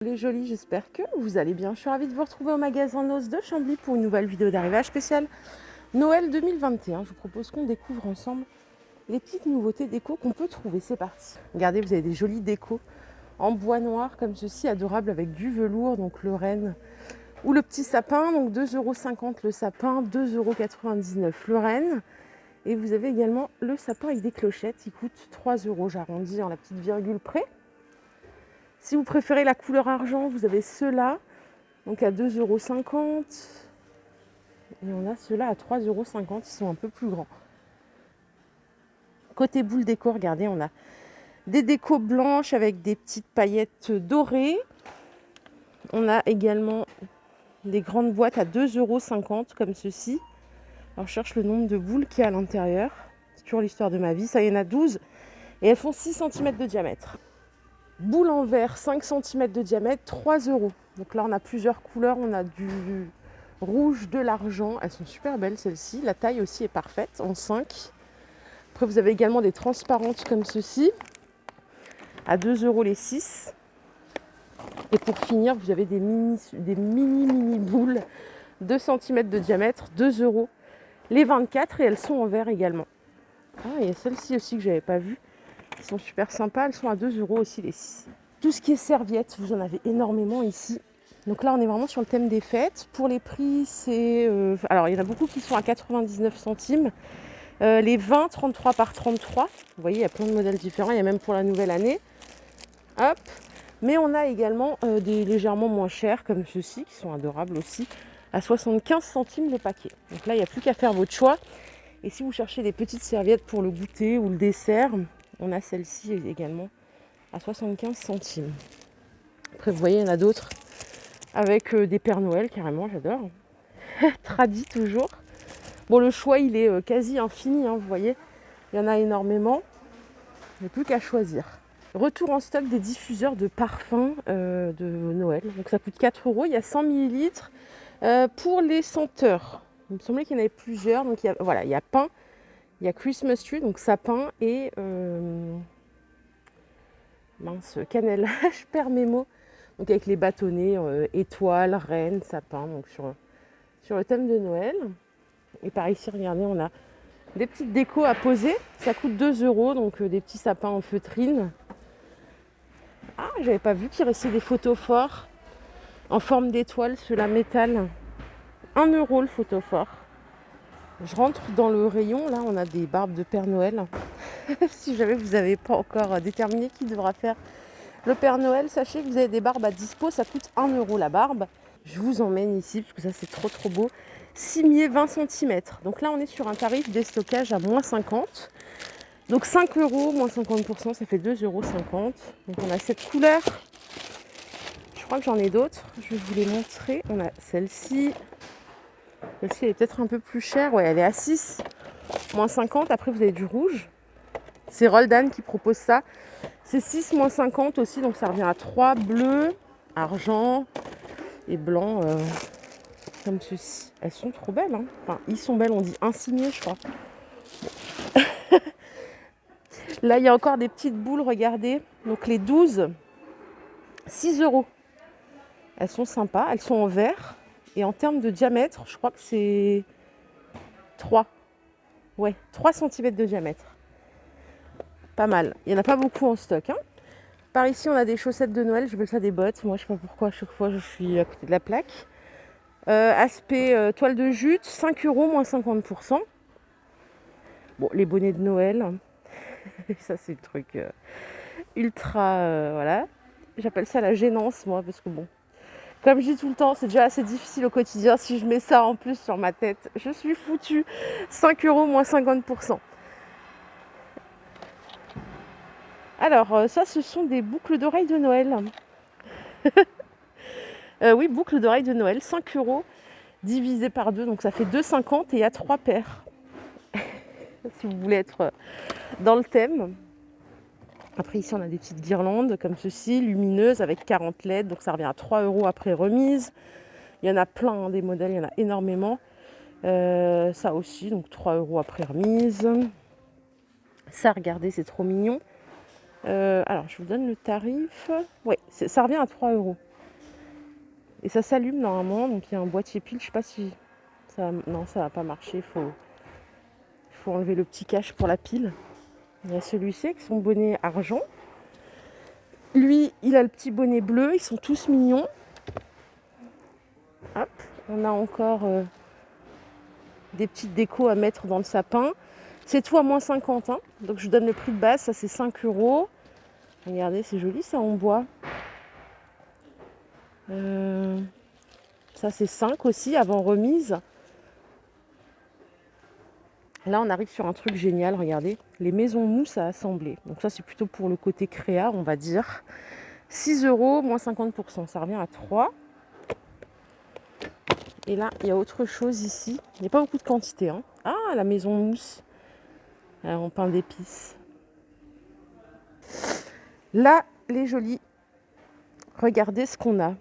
Les jolis, j'espère que vous allez bien. Je suis ravie de vous retrouver au magasin Noz de Chambly pour une nouvelle vidéo d'arrivage spéciale Noël 2021. Je vous propose qu'on découvre ensemble les petites nouveautés déco qu'on peut trouver. C'est parti. Regardez, vous avez des jolies décos en bois noir comme ceci, adorables avec du velours, donc le renne ou le petit sapin. Donc 2,50 € le sapin, 2,99 € le renne. Et vous avez également le sapin avec des clochettes, il coûte 3 €, j'arrondis en la petite virgule près. Si vous préférez la couleur argent, vous avez ceux-là, donc à 2,50 €. Et on a ceux-là à 3,50 €, ils sont un peu plus grands. Côté boule déco, regardez, on a des décos blanches avec des petites paillettes dorées. On a également des grandes boîtes à 2,50 € comme ceci. Alors je cherche le nombre de boules qu'il y a à l'intérieur. C'est toujours l'histoire de ma vie. Ça, il y en a 12 et elles font 6 cm de diamètre. Boule en verre, 5 cm de diamètre, 3 €. Donc là, on a plusieurs couleurs. On a du rouge, de l'argent. Elles sont super belles, celles-ci. La taille aussi est parfaite, en 5. Après, vous avez également des transparentes comme ceci, à 2 € les 6. Et pour finir, vous avez des mini boules, 2 cm de diamètre, 2 € les 24. Et elles sont en verre également. Ah, il y a celles-ci aussi que je n'avais pas vues. Elles sont super sympas, elles sont à 2 € aussi les 6. Tout ce qui est serviettes, vous en avez énormément ici. Donc là, on est vraiment sur le thème des fêtes. Pour les prix, c'est... alors, il y en a beaucoup qui sont à 99 centimes. Les 20, 33 par 33. Vous voyez, il y a plein de modèles différents. Il y a même pour la nouvelle année. Hop. Mais on a également des légèrement moins chers, comme ceux-ci, qui sont adorables aussi, à 75 centimes le paquet. Donc là, il n'y a plus qu'à faire votre choix. Et si vous cherchez des petites serviettes pour le goûter ou le dessert, on a celle-ci également à 75 centimes. Après, vous voyez, il y en a d'autres avec des Pères Noël, carrément, j'adore. Tradit toujours. Bon, le choix, il est quasi infini, hein, vous voyez. Il y en a énormément. Il n'y a plus qu'à choisir. Retour en stock des diffuseurs de parfums de Noël. Donc ça coûte 4 €. Il y a 100 millilitres pour les senteurs. Il me semblait qu'il y en avait plusieurs. Donc voilà, il y a pain, il y a Christmas tree, donc sapin, et cannelle. Je perds mes mots. Donc avec les bâtonnets, étoiles, reines, sapin, donc sur le thème de Noël. Et par ici, regardez, on a des petites décos à poser. Ça coûte 2 €, donc des petits sapins en feutrine. Ah, j'avais pas vu qu'il restait des photophores en forme d'étoile, ceux-là métal. 1 € le photophore. Je rentre dans le rayon, là, on a des barbes de Père Noël. Si jamais vous n'avez pas encore déterminé qui devra faire le Père Noël, sachez que vous avez des barbes à dispo, ça coûte 1 € la barbe. Je vous emmène ici, parce que ça c'est trop beau. Cimier 20 cm. Donc là on est sur un tarif déstockage à moins 50. Donc 5 €, moins 50%, ça fait 2,50 €. Donc on a cette couleur. Je crois que j'en ai d'autres. Je vais vous les montrer. On a celle-ci. Celle-ci elle est peut-être un peu plus chère. Ouais, elle est à 6, moins 50. Après vous avez du rouge. C'est Roldan qui propose ça. C'est 6, moins 50 aussi, donc ça revient à 3. Bleu, argent et blanc, comme ceci. Elles sont trop belles, hein. Enfin, ils sont belles, on dit insignées, je crois. Là, il y a encore des petites boules, regardez. Donc les 12, 6 €. Elles sont sympas, elles sont en verre. Et en termes de diamètre, je crois que c'est 3. Ouais, 3 cm de diamètre. Pas mal. Il n'y en a pas beaucoup en stock, hein. Par ici, on a des chaussettes de Noël. Je appelle ça des bottes. Moi, je ne sais pas pourquoi à chaque fois je suis à côté de la plaque. Aspect toile de jute, 5 €, moins 50%. Bon, les bonnets de Noël. Ça, c'est le truc ultra... voilà. J'appelle ça la gênance, moi, parce que bon... Comme je dis tout le temps, c'est déjà assez difficile au quotidien. Si je mets ça en plus sur ma tête, je suis foutue. 5 €, moins 50%. Alors, ça, ce sont des boucles d'oreilles de Noël. Oui, boucles d'oreilles de Noël, 5 € divisé par 2, donc ça fait 2,50 € et il y a 3 paires. Si vous voulez être dans le thème. Après, ici, on a des petites guirlandes comme ceci, lumineuses, avec 40 LED, donc ça revient à 3 € après remise. Il y en a plein, hein, des modèles, il y en a énormément. Ça aussi, donc 3 € après remise. Ça, regardez, c'est trop mignon. Alors, je vous donne le tarif. Oui, ça revient à 3 €. Et ça s'allume normalement, donc il y a un boîtier pile. Je sais pas si ça... Non, ça va pas marcher. Faut enlever le petit cache pour la pile. Il y a celui-ci avec son bonnet argent. Lui, il a le petit bonnet bleu. Ils sont tous mignons. Hop, on a encore des petites décos à mettre dans le sapin. C'est tout à moins 50, hein. Donc je donne le prix de base, ça c'est 5 euros. Regardez, c'est joli ça en bois. Ça c'est 5 aussi, avant remise. Là on arrive sur un truc génial, regardez. Les maisons mousse à assembler. Donc ça c'est plutôt pour le côté créa, on va dire. 6 euros, moins 50%, ça revient à 3. Et là, il y a autre chose ici. Il n'y a pas beaucoup de quantité, hein. Ah, la maison mousse en pain d'épices. Là, les jolis. Regardez ce qu'on a.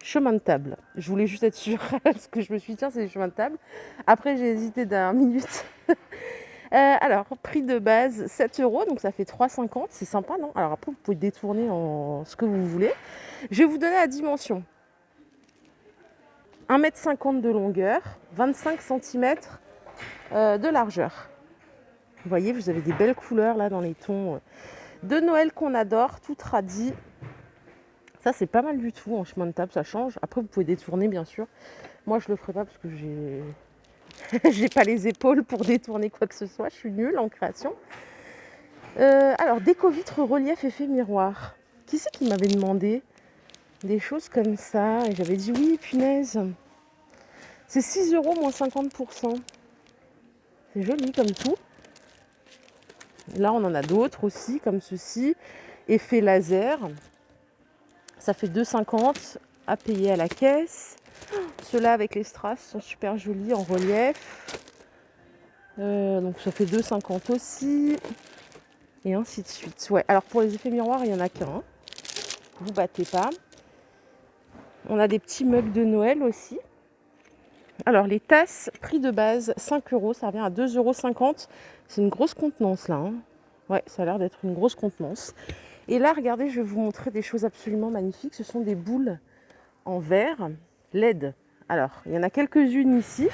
Chemin de table. Je voulais juste être sûre, parce que je me suis dit, tiens, c'est des chemins de table. Après, j'ai hésité d'un minute. Alors, prix de base, 7 euros, donc ça fait 3,50. C'est sympa, non? Alors après, vous pouvez détourner en ce que vous voulez. Je vais vous donner la dimension. 1,50 m de longueur, 25 cm de largeur. Vous voyez, vous avez des belles couleurs là dans les tons de Noël qu'on adore, tout radis. Ça, c'est pas mal du tout en chemin de table, ça change. Après, vous pouvez détourner, bien sûr. Moi, je le ferai pas parce que j'ai pas les épaules pour détourner quoi que ce soit. Je suis nulle en création. Alors, déco vitre, relief, effet miroir. Qui c'est qui m'avait demandé des choses comme ça? Et j'avais dit oui, punaise. C'est 6 euros moins 50%. C'est joli comme tout. Là, on en a d'autres aussi, comme ceci. Effet laser. Ça fait 2,50 à payer à la caisse. Ceux-là avec les strass sont super jolis en relief. Donc ça fait 2,50 aussi. Et ainsi de suite. Ouais, alors pour les effets miroirs, il n'y en a qu'un. Vous battez pas. On a des petits mugs de Noël aussi. Alors les tasses, prix de base, 5 euros. Ça revient à 2,50 euros. C'est une grosse contenance là, hein. Ouais, ça a l'air d'être une grosse contenance. Et là, regardez, je vais vous montrer des choses absolument magnifiques. Ce sont des boules en verre LED. Alors, il y en a quelques-unes ici,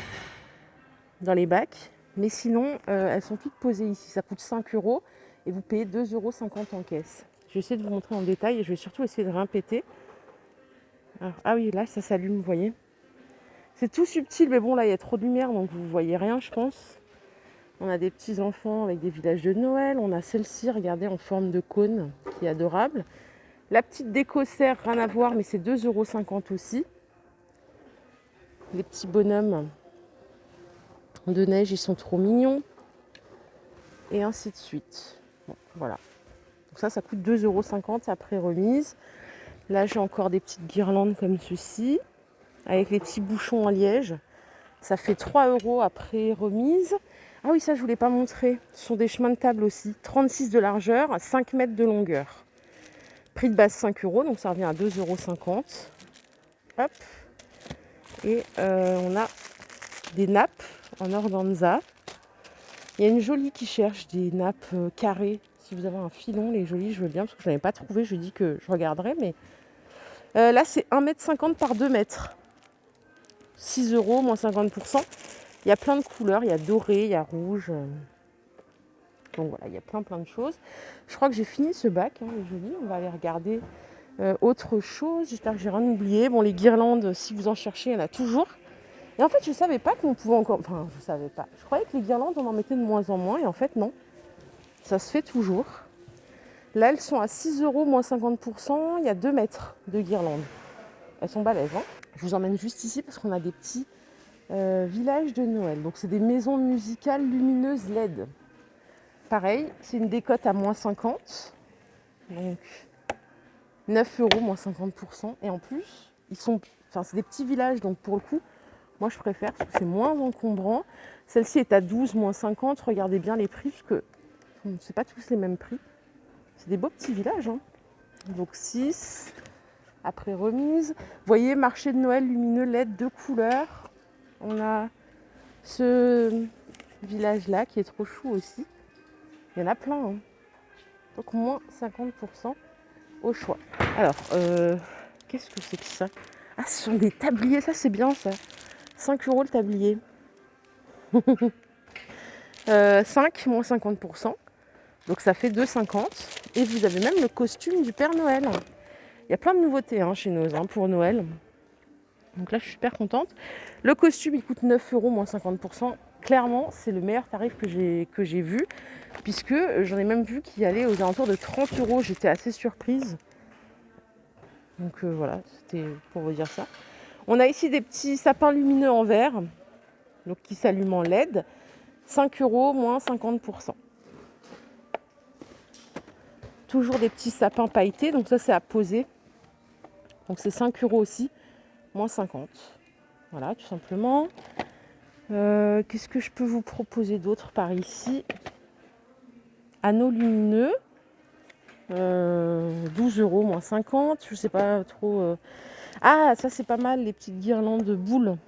dans les bacs. Mais sinon, elles sont toutes posées ici. Ça coûte 5 euros et vous payez 2,50 € en caisse. Je vais essayer de vous montrer en détail et je vais surtout essayer de rien péter. Alors, ah oui, là, ça s'allume, vous voyez. C'est tout subtil, mais bon, là, il y a trop de lumière, donc vous ne voyez rien, je pense. On a des petits enfants avec des villages de Noël. On a celle-ci, regardez, en forme de cône, qui est adorable. La petite déco serre, rien à voir, mais c'est 2,50 € aussi. Les petits bonhommes de neige, ils sont trop mignons. Et ainsi de suite. Bon, voilà. Donc ça coûte 2,50 € après remise. Là, j'ai encore des petites guirlandes comme ceci, avec les petits bouchons en liège. Ça fait 3 € après remise. Ah oui, ça, je ne vous l'ai pas montré. Ce sont des chemins de table aussi. 36 de largeur, 5 mètres de longueur. Prix de base 5 euros, donc ça revient à 2,50 €. Hop. Et on a des nappes en organza. Il y a une jolie qui cherche des nappes carrées. Si vous avez un filon, les jolies, je veux bien, parce que je n'en ai pas trouvé. Je dis que je regarderai, mais là, c'est 1,50 m par 2 mètres. 6 euros, moins 50%. Il y a plein de couleurs. Il y a doré, il y a rouge. Donc voilà, il y a plein de choses. Je crois que j'ai fini ce bac, hein, les jolies. On va aller regarder autre chose. J'espère que j'ai rien oublié. Bon, les guirlandes, si vous en cherchez, il y en a toujours. Et en fait, je ne savais pas qu'on pouvait encore... Enfin, je ne savais pas. Je croyais que les guirlandes, on en mettait de moins en moins. Et en fait, non. Ça se fait toujours. Là, elles sont à 6 euros, moins 50%. Il y a 2 mètres de guirlandes. Elles sont balèzes, hein. Je vous emmène juste ici parce qu'on a des petits villages de Noël. Donc, c'est des maisons musicales lumineuses LED. Pareil, c'est une décote à moins 50. Donc, 9 euros, moins 50%. Et en plus, c'est des petits villages. Donc, pour le coup, moi, je préfère parce que c'est moins encombrant. Celle-ci est à 12, moins 50. Regardez bien les prix parce que c'est pas tous les mêmes prix. C'est des beaux petits villages, hein. Donc 6, après remise. Vous voyez, marché de Noël lumineux LED de couleurs. On a ce village-là qui est trop chou aussi. Il y en a plein, hein. Donc moins 50%. au choix. Alors, qu'est-ce que c'est que ça? Ah, ce sont des tabliers, ça c'est bien ça. 5 € le tablier. 5 moins 50%. Donc ça fait 2,50 €. Et vous avez même le costume du Père Noël. Il y a plein de nouveautés chez nous pour Noël. Donc là, je suis super contente. Le costume, il coûte 9 € moins 50%. Clairement, c'est le meilleur tarif que j'ai vu, puisque j'en ai même vu qui allait aux alentours de 30 €. J'étais assez surprise. Donc voilà, c'était pour vous dire ça. On a ici des petits sapins lumineux en verre, donc qui s'allument en LED. 5 € moins 50%. Toujours des petits sapins pailletés, donc ça c'est à poser. Donc c'est 5 € aussi, moins 50. Voilà, tout simplement. Qu'est-ce que je peux vous proposer d'autre par ici? Anneaux lumineux, 12 € moins 50. Je sais pas trop. Ah, ça c'est pas mal, les petites guirlandes de boules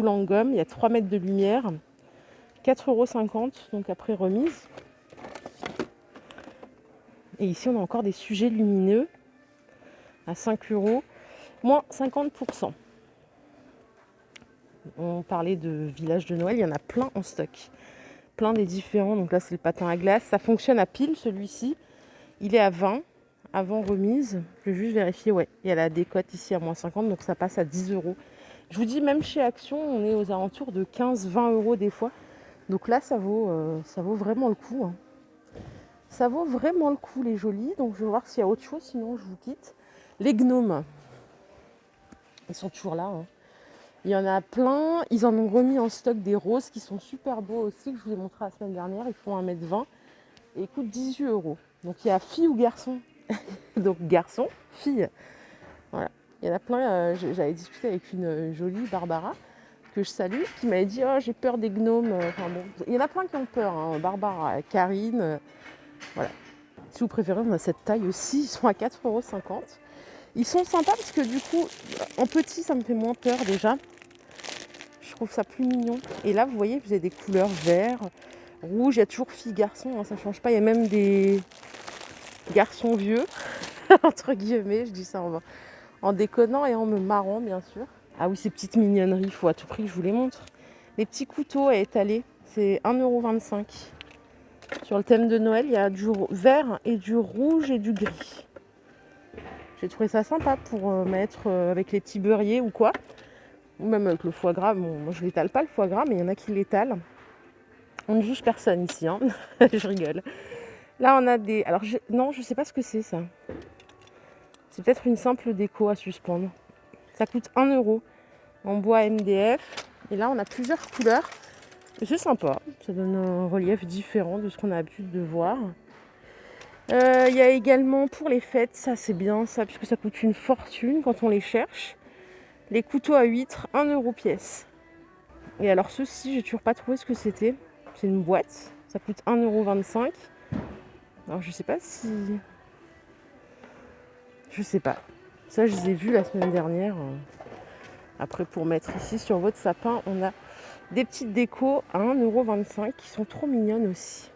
en gomme. Il y a 3 mètres de lumière. 4,50 €, donc après remise. Et ici, on a encore des sujets lumineux à 5 €, moins 50%. On parlait de village de Noël, il y en a plein en stock. Plein des différents. Donc là, c'est le patin à glace. Ça fonctionne à pile, celui-ci. Il est à 20 avant remise. Je vais juste vérifier. Ouais, il y a la décote ici à moins 50, donc ça passe à 10 €. Je vous dis, même chez Action, on est aux alentours de 15-20 € des fois. Donc là, ça vaut vraiment le coup. Ça vaut vraiment le coup, les jolis. Donc je vais voir s'il y a autre chose, sinon je vous quitte. Les gnomes, ils sont toujours là. Il y en a plein. Ils en ont remis en stock des roses qui sont super beaux aussi, que je vous ai montré la semaine dernière. Ils font 1,20 m et ils coûtent 18 €. Donc il y a fille ou garçon. Donc garçon, fille. Voilà. Il y en a plein. J'avais discuté avec une jolie, Barbara, que je salue, qui m'avait dit oh, j'ai peur des gnomes. Enfin, bon. Il y en a plein qui ont peur. Barbara, Karine. Voilà. Si vous préférez, on a cette taille aussi. Ils sont à 4,50 €. Ils sont sympas parce que du coup, en petit, ça me fait moins peur déjà. Je trouve ça plus mignon. Et là, vous voyez, vous avez des couleurs vert, rouge. Il y a toujours filles-garçons, ça ne change pas. Il y a même des garçons vieux, entre guillemets. Je dis ça en déconnant et en me marrant, bien sûr. Ah oui, ces petites mignonneries, il faut à tout prix que je vous les montre. Les petits couteaux à étaler, c'est 1,25 €. Sur le thème de Noël, il y a du vert et du rouge et du gris. J'ai trouvé ça sympa pour mettre avec les petits beurriers ou quoi. Ou même avec le foie gras. Bon, moi, je ne l'étale pas le foie gras, mais il y en a qui l'étalent. On ne juge personne ici. Je rigole. Là, on a des... Alors, non, je ne sais pas ce que c'est, ça. C'est peut-être une simple déco à suspendre. Ça coûte 1 € en bois MDF. Et là, on a plusieurs couleurs. Et c'est sympa. Ça donne un relief différent de ce qu'on a l'habitude de voir. Il y a également pour les fêtes, ça c'est bien ça, puisque ça coûte une fortune quand on les cherche. Les couteaux à huîtres, 1 € pièce. Et alors ceux-ci, j'ai toujours pas trouvé ce que c'était. C'est une boîte, ça coûte 1,25 €. Alors je sais pas si... Je sais pas. Ça, je les ai vus la semaine dernière. Après, pour mettre ici sur votre sapin, on a des petites décos à 1,25 € qui sont trop mignonnes aussi.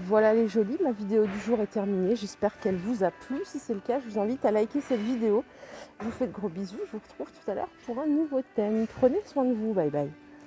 Voilà les jolis, ma vidéo du jour est terminée. J'espère qu'elle vous a plu. Si c'est le cas, je vous invite à liker cette vidéo. Je vous fais de gros bisous. Je vous retrouve tout à l'heure pour un nouveau thème. Prenez soin de vous. Bye bye.